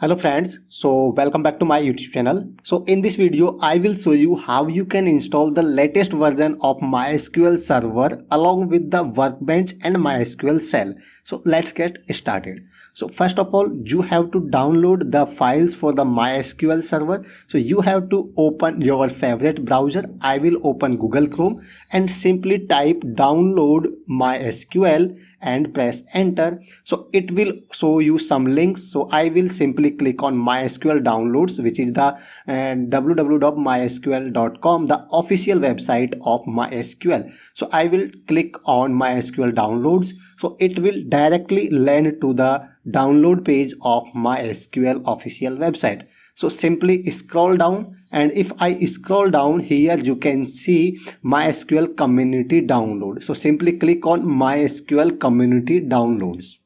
Hello friends, so welcome back to my YouTube channel. So in this video, I will show you how you can install the latest version of MySQL Server along with the Workbench and MySQL Shell. So let's get started. So first of all, you have to download the files for the MySQL Server. So you have to open your favorite browser. I will open Google Chrome and simply type download MySQL and press enter. So it will show you some links. So I will simply click on MySQL downloads, which is the www.mysql.com, the official website of MySQL. So I will click on MySQL downloads. So it will directly land to the download page of MySQL official website. So simply scroll down, and if I scroll down here, you can see MySQL community download. So simply click on MySQL community downloads.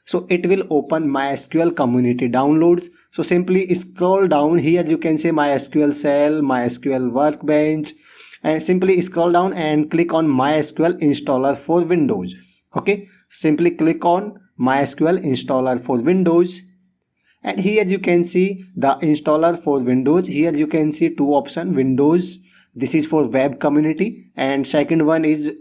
So it will open MySQL community downloads. So simply scroll down here, you can say MySQL Shell, MySQL Workbench, and simply scroll down and click on MySQL installer for Windows. Okay, simply click on MySQL installer for Windows. And here you can see the installer for Windows. Here you can see two options: Windows, this is for web community, and second one is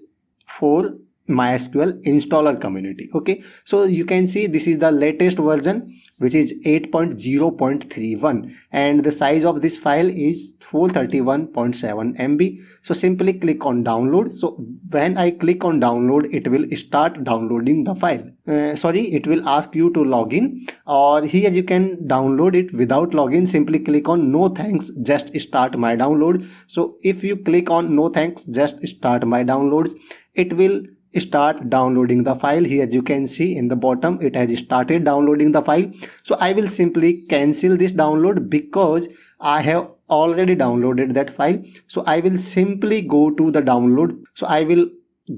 for MySQL installer community. Okay, so you can see this is the latest version, which is 8.0.31, and the size of this file is 431.7 MB. So simply click on download. So when I click on download, it will start downloading the file. It will ask you to log in, or here you can download it without login. Simply click on no thanks, just start my download. So if you click on no thanks, just start my downloads, it will start downloading the file. Here you can see in the bottom it has started downloading the file. So I will simply cancel this download because I have already downloaded that file. So I will simply go to the download. So I will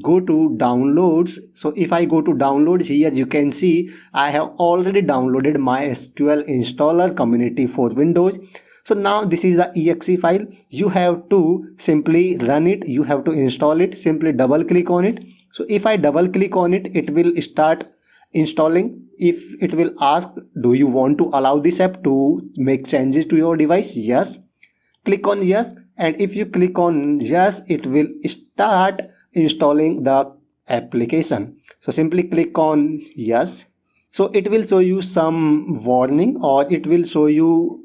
go to downloads. So if I go to downloads, here you can see I have already downloaded MySQL installer community for Windows. So now this is the exe file. You have to simply run it, you have to install it. Simply double click on it. So if I double click on it, it will start installing. If it will ask, do you want to allow this app to make changes to your device? Yes, click on yes. And if you click on yes, it will start installing the application. So simply click on yes. So it will show you some warning, or it will show you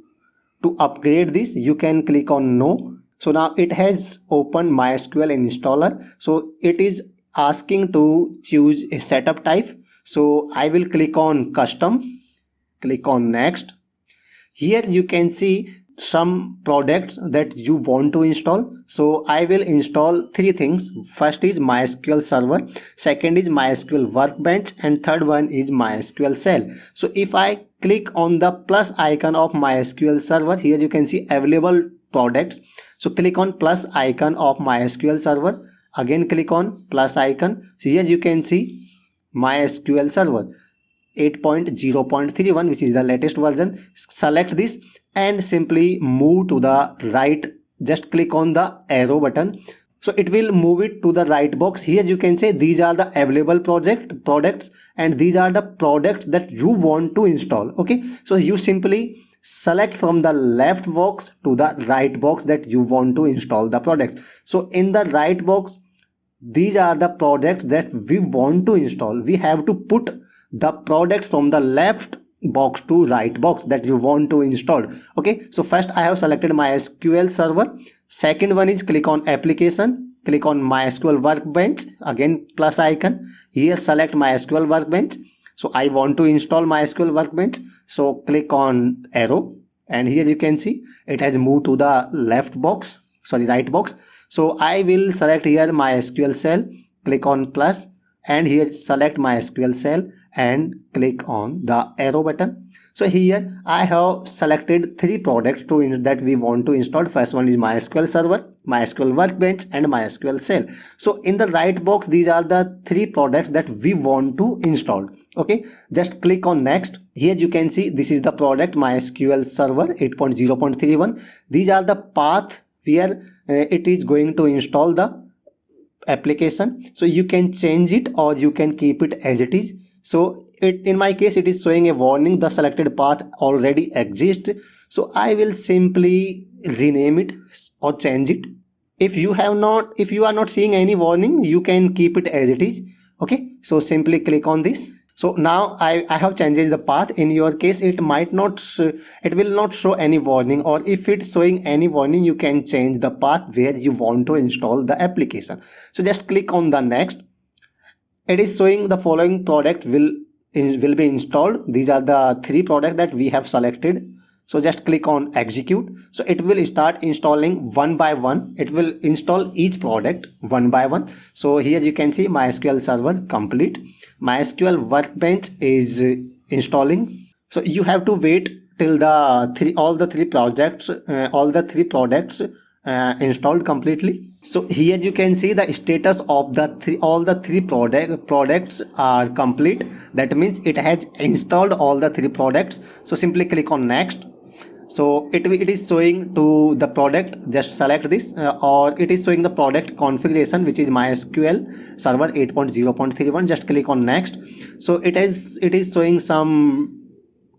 to upgrade this. You can click on no. So now it has opened MySQL installer. So it is asking to choose a setup type. So I will click on custom, click on next. Here you can see some products that you want to install. So I will install three things. First is MySQL Server, second is MySQL Workbench, and third one is MySQL Shell. So if I click on the plus icon of MySQL Server, here you can see available products. So click on plus icon of MySQL Server. Again click on plus icon. So here you can see MySQL Server 8.0.31, which is the latest version. Select this and simply move to the right. Just click on the arrow button. So it will move it to the right box. Here you can say these are the available products, and these are the products that you want to install. Okay, so you simply select from the left box to the right box that you want to install the product. So in the right box, these are the products that we want to install. We have to put the products from the left box to right box that you want to install. Okay, so first I have selected MySQL Server. Second one is click on application, click on MySQL Workbench. Again plus icon. Here select MySQL Workbench. So I want to install MySQL Workbench. So click on arrow, and here you can see it has moved to the right box. So I will select here MySQL Shell, click on plus, and here select MySQL Shell and click on the arrow button. So here I have selected three products that we want to install. First one is MySQL Server, MySQL Workbench, and MySQL Shell. So in the right box, these are the three products that we want to install. Okay, just click on next. Here you can see this is the product MySQL Server 8.0.31. These are the path where it is going to install the application. So you can change it or you can keep it as it is. So in my case it is showing a warning, the selected path already exists. So I will simply rename it or change it. If you are not seeing any warning, you can keep it as it is. Okay, so simply click on this. So now I have changed the path. In your case it will not show any warning, or if it's showing any warning, you can change the path where you want to install the application. So just click on the next. It is showing the following product will be installed. These are the 3 products that we have selected. So just click on execute. So it will start installing one by one. It will install each product one by one. So here you can see MySQL server complete. MySQL workbench is installing. So you have to wait till all the three products installed completely. So here you can see the status of all the three products are complete. That means it has installed all the 3 products. So simply click on next. So it is showing to the product, just select this, or it is showing the product configuration, which is MySQL server 8.0.31. just click on next. So it is showing some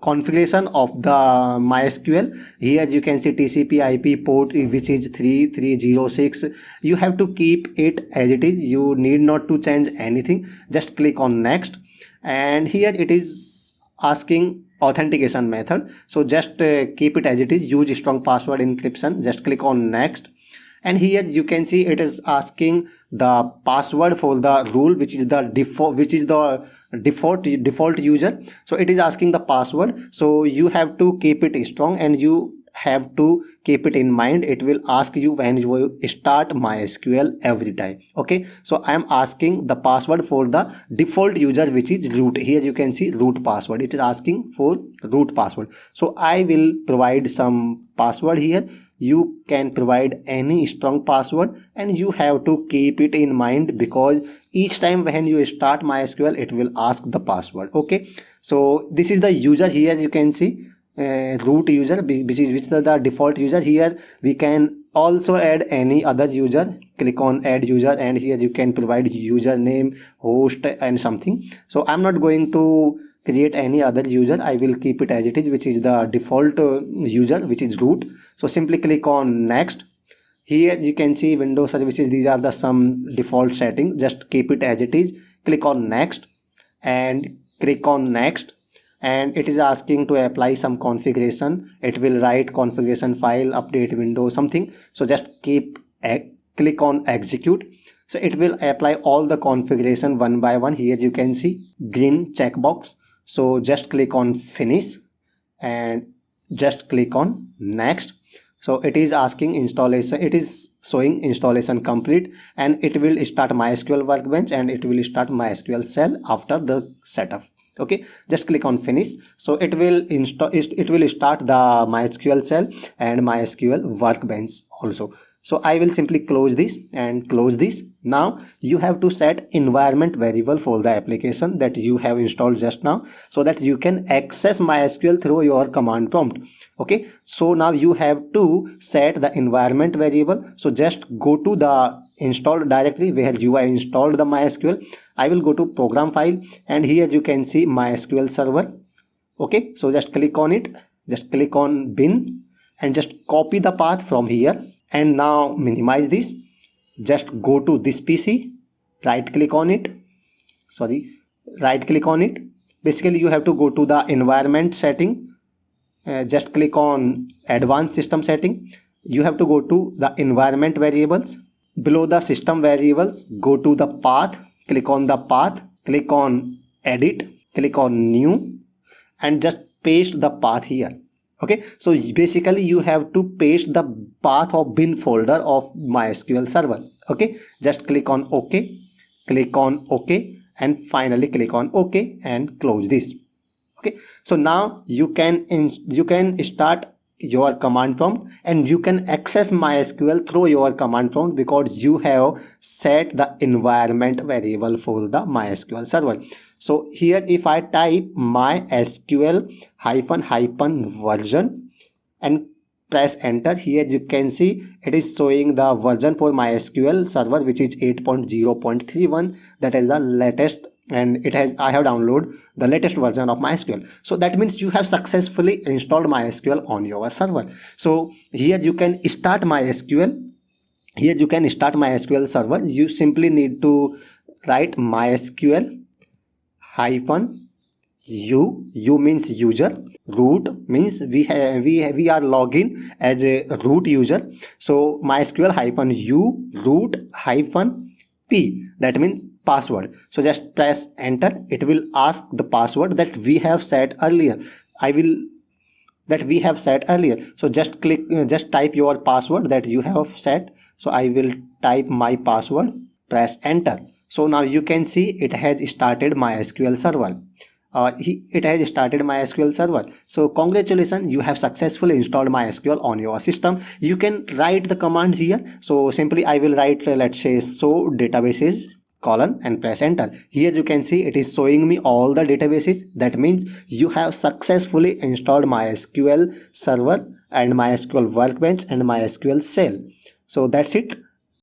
configuration of the MySQL. Here you can see TCP IP port, which is 3306. You have to keep it as it is. You need not to change anything. Just click on next, and here it is asking authentication method. So just keep it as it is. Use strong password encryption. Just click on next, and here you can see it is asking the password for the rule, which is the default user. So it is asking the password. So you have to keep it strong, and you have to keep it in mind. It will ask you when you start MySQL every time. Okay, so I am asking the password for the default user, which is root. Here you can see root password. It is asking for root password. So I will provide some password here. You can provide any strong password, and you have to keep it in mind, because each time when you start MySQL it will ask the password. Okay, so this is the user. Here you can see root user, which is the default user. Here we can also add any other user. Click on add user, and here you can provide username, host, and something. So I'm not going to create any other user. I will keep it as it is, which is the default user, which is root. So simply click on next. Here you can see Windows services. These are the some default settings. Just keep it as it is. Click on next, and click on next, and it is asking to apply some configuration. It will write configuration file, update Windows, something. So just click on execute. So it will apply all the configuration one by one. Here you can see green checkbox. So just click on finish, and just click on next. So it is asking installation. It is showing installation complete, and it will start MySQL workbench, and it will start MySQL shell after the setup. Okay, just click on finish. So it will start the MySQL shell and MySQL workbench also. So I will simply close this and close this. Now you have to set environment variable for the application that you have installed just now, so that you can access MySQL through your command prompt. Okay, so now you have to set the environment variable. So just go to the installed directory where you have installed the MySQL. I will go to program file, and here you can see MySQL server. Okay, so just click on it. Just click on bin, and just copy the path from here. And now minimize this. Just go to this PC, right click on it. Right click on it. Basically you have to go to the environment setting. Just click on advanced system setting. You have to go to the environment variables. Below the system variables, go to the path. Click on the path. Click on edit. Click on new, and just paste the path here. Okay, so basically you have to paste the path of bin folder of MySQL server. Okay, just click on OK, click on OK, and finally click on OK and close this. Okay, so now you can start your command prompt, and you can access MySQL through your command prompt, because you have set the environment variable for the MySQL server. So here if I type MySQL -- version and press enter, here you can see it is showing the version for MySQL server, which is 8.0.31. that is the latest and I have downloaded the latest version of MySQL. So that means you have successfully installed MySQL on your server. So here you can start MySQL. Here you can start MySQL server. You simply need to write MySQL hyphen u means user, root means we are login as a root user. So MySQL hyphen u root hyphen p, that means password. So just press enter. It will ask the password that we have set earlier. So just click, just type your password that you have set. So I will type my password, press enter. So now you can see it has started MySQL server. It has started MySQL server. So congratulations, you have successfully installed MySQL on your system. You can write the commands here. So simply I will write, let's say, so databases colon and press enter. Here you can see it is showing me all the databases. That means you have successfully installed MySQL server and MySQL workbench and MySQL shell. So that's it.